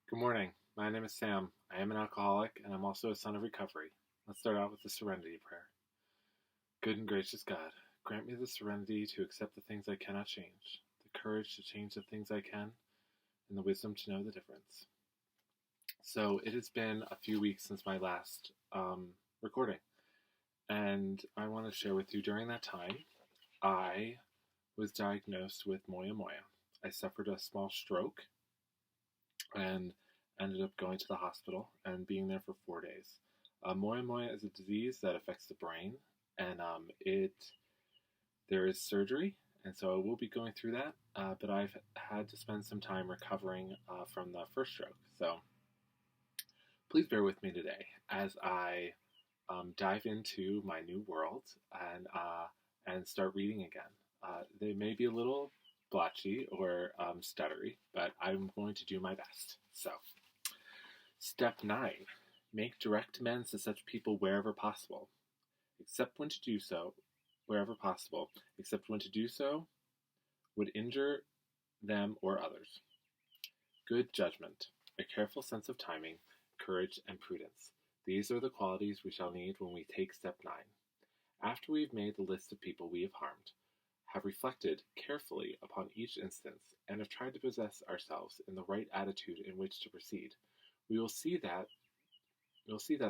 Good morning. My name is Sam. I am an alcoholic, and I'm also a son of recovery. Let's start out with the Serenity Prayer. Good and gracious God, grant me the serenity to accept the things I cannot change, the courage to change the things I can, and the wisdom to know the difference. So it has been a few weeks since my last recording, and I want to share with you during that time, I was diagnosed with moya moya. I suffered a small stroke and ended up going to the hospital and being there for 4 days. Moya moya is a disease that affects the brain, and there is surgery, and so I will be going through that. But I've had to spend some time recovering from the first stroke. So please bear with me today as I dive into my new world and start reading again. They may be a little blotchy or stuttery, but I'm going to do my best. So, Step 9. Make direct amends to such people wherever possible. Except when to do so, wherever possible, except when to do so would injure them or others. Good judgment, a careful sense of timing, courage, and prudence. These are the qualities we shall need when we take step 9. After we have made the list of people we have harmed, have reflected carefully upon each instance, and have tried to possess ourselves in the right attitude in which to proceed, we will see that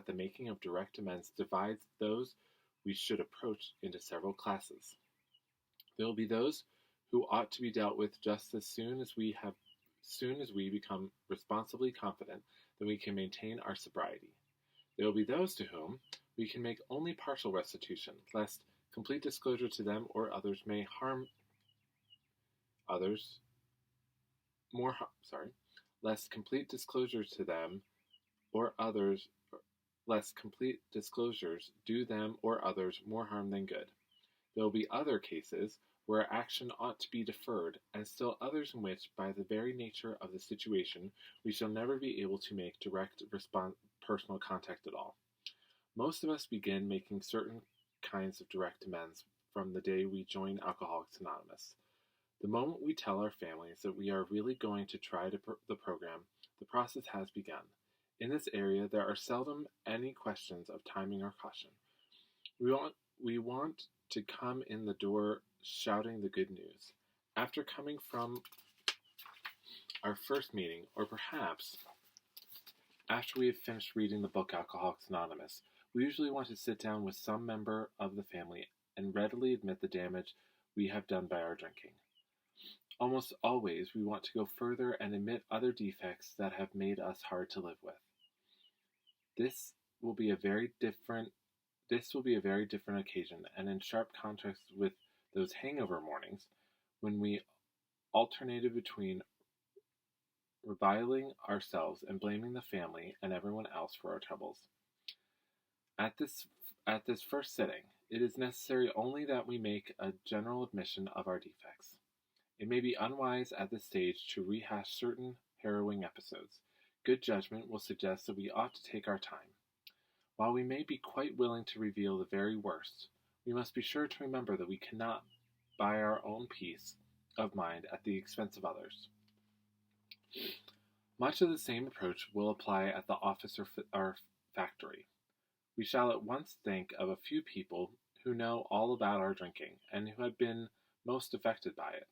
the making of direct amends divides those we should approach into several classes. There will be those who ought to be dealt with just as soon as we become responsibly confident that we can maintain our sobriety. There will be those to whom we can make only partial restitution, lest complete disclosure to them or others may harm others more. Lest complete disclosure to them or others, lest complete disclosures do them or others more harm than good. There will be other cases where action ought to be deferred, and still others in which, by the very nature of the situation, we shall never be able to make direct personal contact at all. Most of us begin making certain kinds of direct amends from the day we join Alcoholics Anonymous. The moment we tell our families that we are really going to try the program, the process has begun. In this area, there are seldom any questions of timing or caution. We want to come in the door shouting the good news. After coming from our first meeting, or perhaps after we have finished reading the book Alcoholics Anonymous, we usually want to sit down with some member of the family and readily admit the damage we have done by our drinking. Almost always we want to go further and admit other defects that have made us hard to live with. This will be a very different occasion, and in sharp contrast with those hangover mornings when we alternated between reviling ourselves and blaming the family and everyone else for our troubles. At this first sitting, it is necessary only that we make a general admission of our defects. It may be unwise at this stage to rehash certain harrowing episodes. Good judgment will suggest that we ought to take our time. While we may be quite willing to reveal the very worst, we must be sure to remember that we cannot buy our own peace of mind at the expense of others. Much of the same approach will apply at the office or factory. We shall at once think of a few people who know all about our drinking and who have been most affected by it.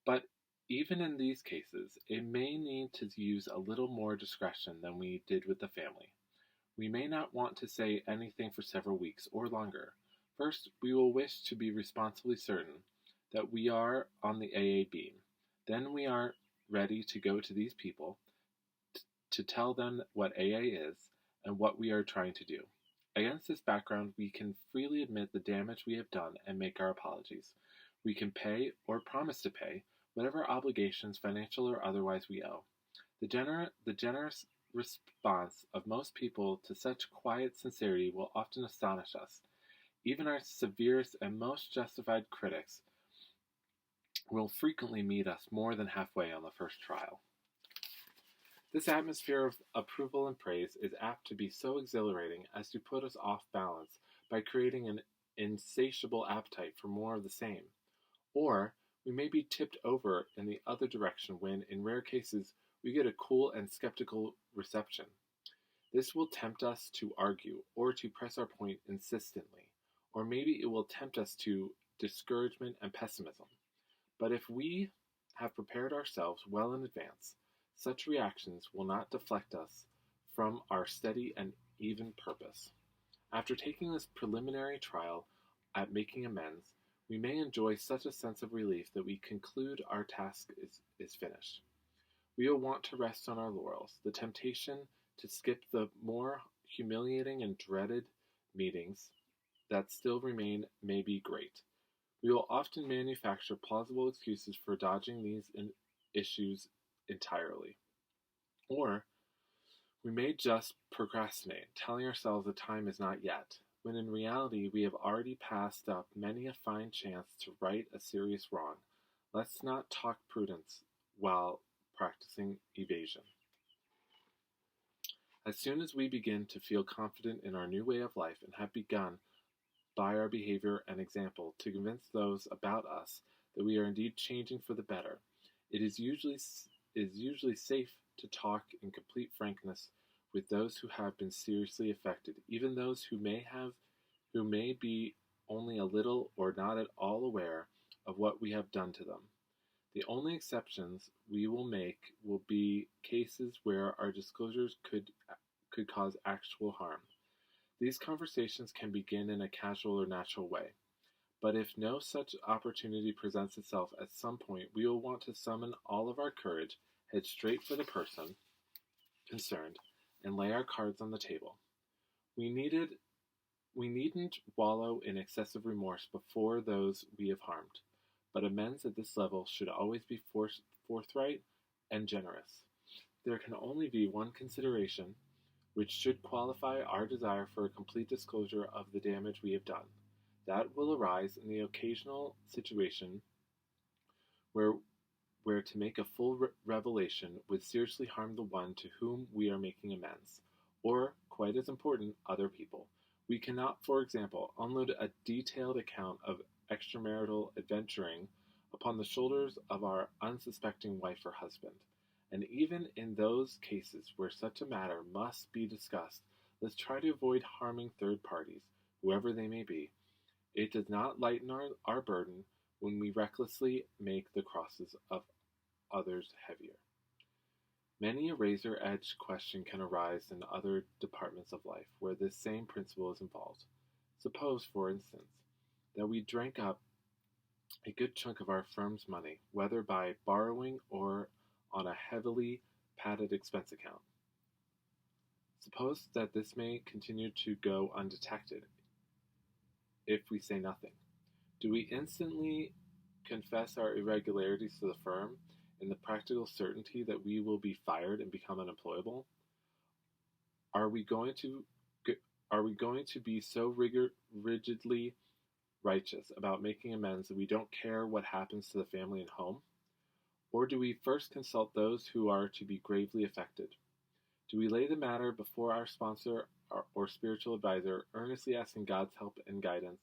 But even in these cases, it may need to use a little more discretion than we did with the family. We may not want to say anything for several weeks or longer. First, we will wish to be responsibly certain that we are on the AA beam. Then we are ready to go to these people to tell them what AA is and what we are trying to do. Against this background, we can freely admit the damage we have done and make our apologies. We can pay, or promise to pay, whatever obligations, financial or otherwise, we owe. The generous response of most people to such quiet sincerity will often astonish us. Even our severest and most justified critics will frequently meet us more than halfway on the first trial. This atmosphere of approval and praise is apt to be so exhilarating as to put us off balance by creating an insatiable appetite for more of the same. Or we may be tipped over in the other direction when, in rare cases, we get a cool and skeptical reception. This will tempt us to argue or to press our point insistently, or maybe it will tempt us to discouragement and pessimism. But if we have prepared ourselves well in advance, such reactions will not deflect us from our steady and even purpose. After taking this preliminary trial at making amends, we may enjoy such a sense of relief that we conclude our task is finished. We will want to rest on our laurels. The temptation to skip the more humiliating and dreaded meetings that still remain may be great. We will often manufacture plausible excuses for dodging these issues entirely. Or we may just procrastinate, telling ourselves the time is not yet, when in reality we have already passed up many a fine chance to right a serious wrong. Let's not talk prudence while practicing evasion. As soon as we begin to feel confident in our new way of life and have begun, by our behavior and example, to convince those about us that we are indeed changing for the better, it is usually safe to talk in complete frankness with those who have been seriously affected, even those who may be only a little or not at all aware of what we have done to them. The only exceptions we will make will be cases where our disclosures could cause actual harm. These conversations can begin in a casual or natural way, but if no such opportunity presents itself at some point, we will want to summon all of our courage, head straight for the person concerned, and lay our cards on the table. We needn't wallow in excessive remorse before those we have harmed, but amends at this level should always be forthright and generous. There can only be one consideration which should qualify our desire for a complete disclosure of the damage we have done. That will arise in the occasional situation where to make a full revelation would seriously harm the one to whom we are making amends, or, quite as important, other people. We cannot, for example, unload a detailed account of extramarital adventuring upon the shoulders of our unsuspecting wife or husband. And even in those cases where such a matter must be discussed, let's try to avoid harming third parties, whoever they may be. It does not lighten our burden when we recklessly make the crosses of others heavier. Many a razor-edged question can arise in other departments of life where this same principle is involved. Suppose, for instance, that we drank up a good chunk of our firm's money, whether by borrowing or on a heavily padded expense account. Suppose that this may continue to go undetected if we say nothing. Do we instantly confess our irregularities to the firm in the practical certainty that we will be fired and become unemployable? Are we going to be so rigidly righteous about making amends that we don't care what happens to the family and home? Or do we first consult those who are to be gravely affected? Do we lay the matter before our sponsor or spiritual advisor, earnestly asking God's help and guidance,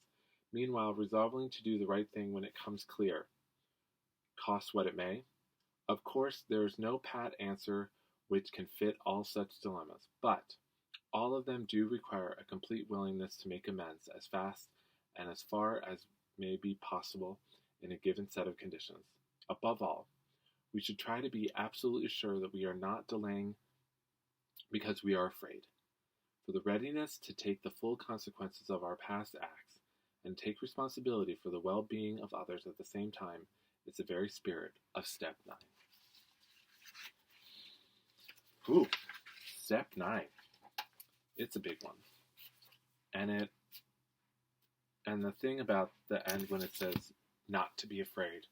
meanwhile resolving to do the right thing when it comes clear, cost what it may? Of course, there is no pat answer which can fit all such dilemmas, but all of them do require a complete willingness to make amends as fast and as far as may be possible in a given set of conditions. Above all, we should try to be absolutely sure that we are not delaying because we are afraid. For the readiness to take the full consequences of our past acts and take responsibility for the well-being of others at the same time is the very spirit of Step 9. Ooh, Step 9. It's a big one. And the thing about the end when it says not to be afraid,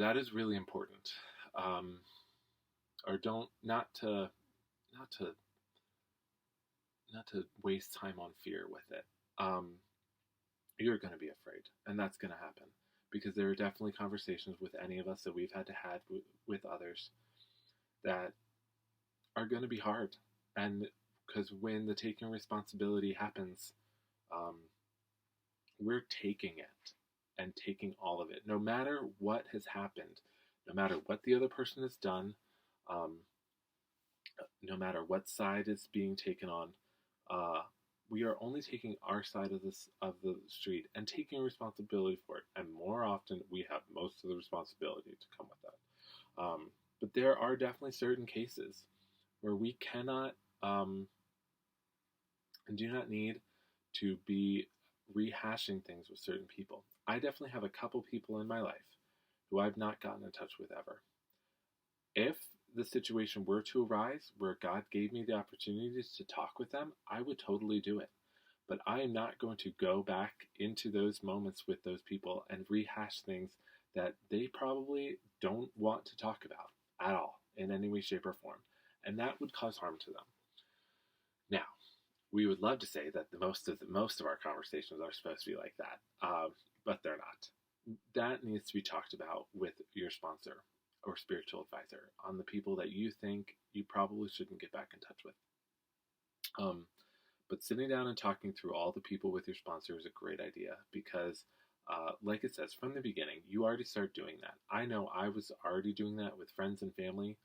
that is really important. Or not to waste time on fear with it. You're going to be afraid, and that's going to happen because there are definitely conversations with any of us that we've had to have with others that are going to be hard, and because when the taking responsibility happens, we're taking it and taking all of it, no matter what has happened, no matter what the other person has done, um, no matter what side is being taken on, uh, we are only taking our side of the street and taking responsibility for it. And more often, we have most of the responsibility to come with that. But there are definitely certain cases where we cannot and do not need to be rehashing things with certain people. I definitely have a couple people in my life who I've not gotten in touch with ever. If the situation were to arise where God gave me the opportunities to talk with them, I would totally do it. But I am not going to go back into those moments with those people and rehash things that they probably don't want to talk about at all in any way, shape, or form. And that would cause harm to them. Now, we would love to say that most of our conversations are supposed to be like that, but they're not. That needs to be talked about with your sponsor or spiritual advisor on the people that you think you probably shouldn't get back in touch with. But sitting down and talking through all the people with your sponsor is a great idea because, like it says from the beginning, you already start doing that. I know I was already doing that with friends and family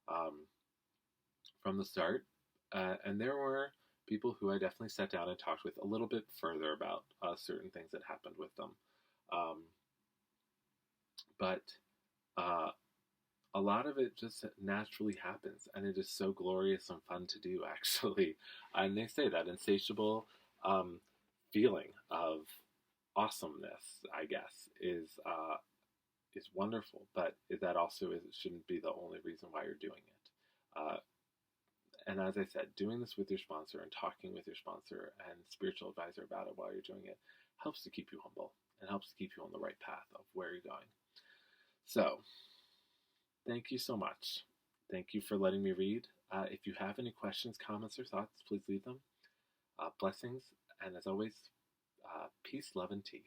um, from the start, and there were people who I definitely sat down and talked with a little bit further about certain things that happened with them. Um, but uh, a lot of it just naturally happens, and it is so glorious and fun to do, actually. And they say that insatiable um, feeling of awesomeness, I guess, is wonderful. But that also shouldn't be the only reason why you're doing it. And as I said, doing this with your sponsor and talking with your sponsor and spiritual advisor about it while you're doing it helps to keep you humble and helps to keep you on the right path of where you're going. So, thank you so much. Thank you for letting me read. If you have any questions, comments, or thoughts, please leave them. Blessings, and as always, peace, love, and tea.